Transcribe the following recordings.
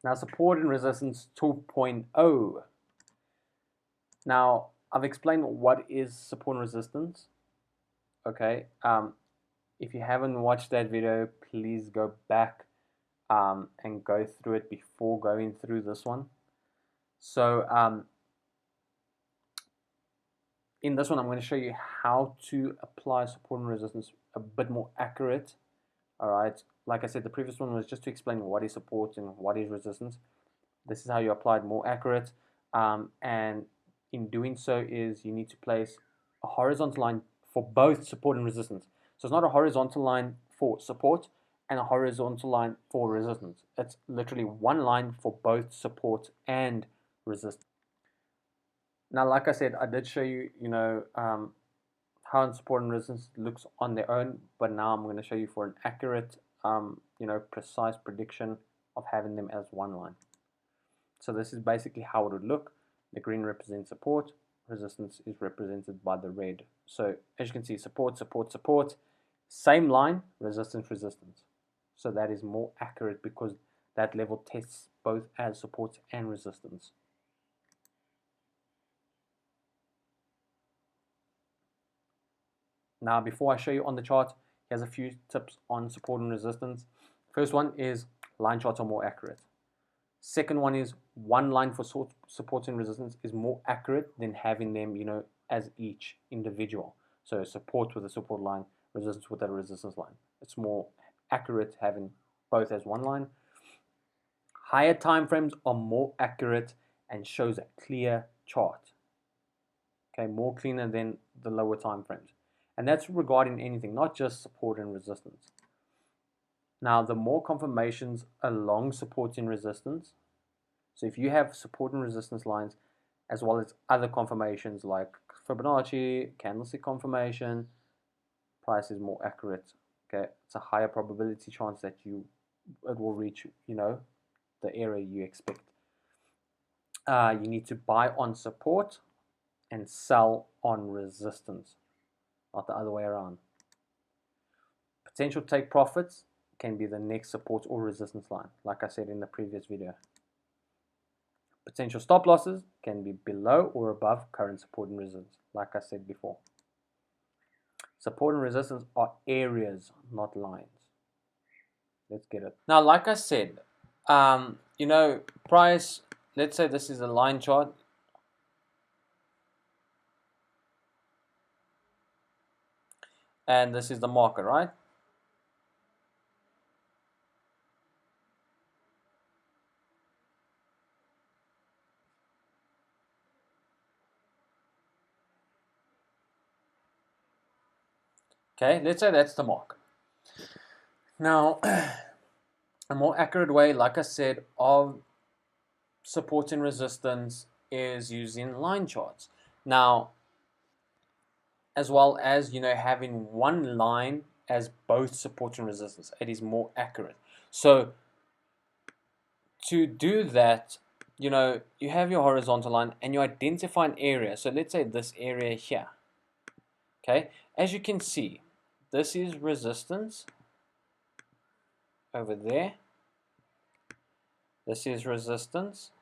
Now support and resistance 2.0. Now I've explained what is support and resistance. Okay, if you haven't watched that video, please go back and go through it before going through this one. So in this one I'm going to show you how to apply support and resistance a bit more accurate. Alright, like I said, the previous one was just to explain what is support and what is resistance. This is how you apply it more accurate, and in doing so is you need to place a horizontal line for both support and resistance. So it's not a horizontal line for support and a horizontal line for resistance. It's literally one line for both support and resistance. Now, like I said, I did show you, how support and resistance looks on their own, but now I'm going to show you for an accurate, precise prediction of having them as one line. So this is basically how it would look. The green represents support, resistance is represented by the red. So as you can see, support, support, support, same line, resistance, resistance. So that is more accurate because that level tests both as support and resistance. Now, before I show you on the chart, here's a few tips on support and resistance. First one is line charts are more accurate. Second one is one line for support and resistance is more accurate than having them, as each individual. So support with a support line, resistance with a resistance line. It's more accurate having both as one line. Higher time frames are more accurate and shows a clear chart. Okay, more cleaner than the lower time frames. And that's regarding anything, not just support and resistance. Now, the more confirmations along support and resistance, so if you have support and resistance lines, as well as other confirmations like Fibonacci, candlestick confirmation, price is more accurate. Okay, it's a higher probability chance that it will reach, the area you expect. You need to buy on support and sell on resistance, not the other way around. Potential take profits can be the next support or resistance line, like I said in the previous video. Potential stop losses can be below or above current support and resistance, like I said before. Support and resistance are areas, not lines. Let's get it. Now, like I said, price, let's say this is a line chart. And this is the market, right? Okay, let's say that's the market. Now, a more accurate way, like I said, of support and resistance is using line charts. Now, as well as, having one line as both support and resistance, it is more accurate. So, to do that, you have your horizontal line and you identify an area. So, let's say this area here. Okay, as you can see, this is resistance over there. This is resistance.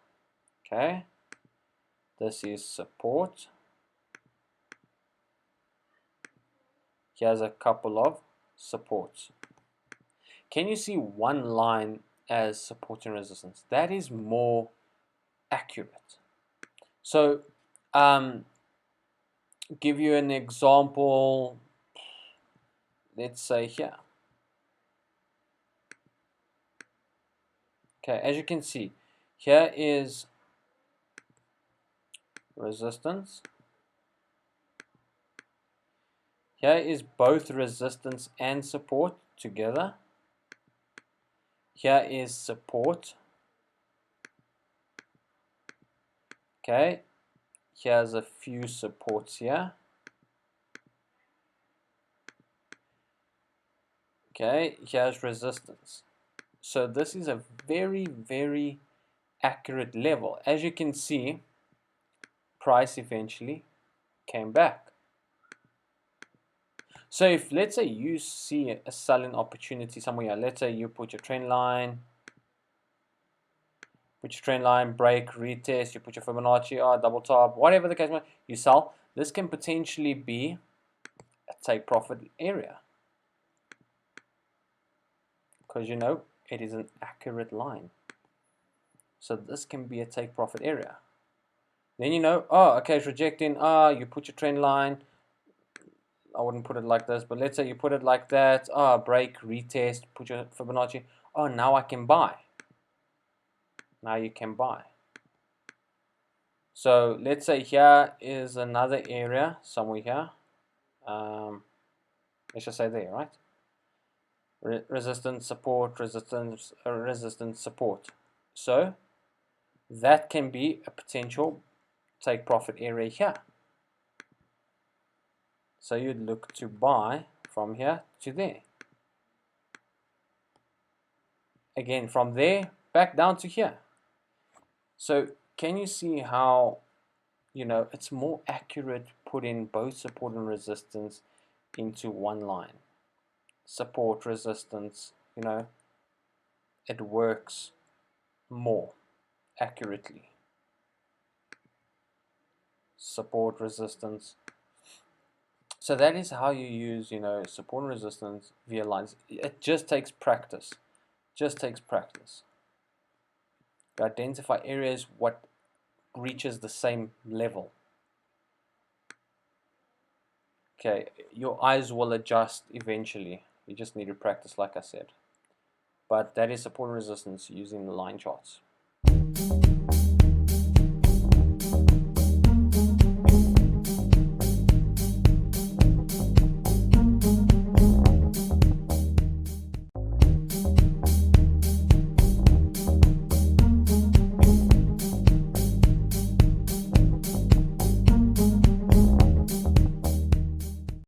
Okay, this is support. Here's a couple of supports. Can you see one line as support and resistance? That is more accurate. So, give you an example. Let's say here. Okay, as you can see, here is resistance. Here is both resistance and support together. Here is support. Okay, here's a few supports here. Okay, here's resistance. So this is a very, very accurate level. As you can see, price eventually came back. So if, let's say, you see a selling opportunity somewhere, let's say you put your trend line, put your trend line, break, retest, you put your Fibonacci, double top, whatever the case may be, you sell. This can potentially be a take profit area, because you know it is an accurate line. So this can be a take profit area. Then you know, okay, it's rejecting. You put your trend line. I wouldn't put it like this, but let's say you put it like that. Break, retest, put your Fibonacci. Now I can buy. Now you can buy. So let's say here is another area somewhere here. Let's just say there, right? Resistance, support, resistance, resistance, support. So that can be a potential take profit area here. So you'd look to buy from here to there. Again, from there back down to here. So can you see how, it's more accurate putting both support and resistance into one line? Support, resistance, it works more accurately. Support, resistance. So that is how you use, support and resistance via lines. It just takes practice. Just takes practice. You identify areas what reaches the same level. Okay, your eyes will adjust eventually. You just need to practice, like I said. But that is support and resistance using the line charts.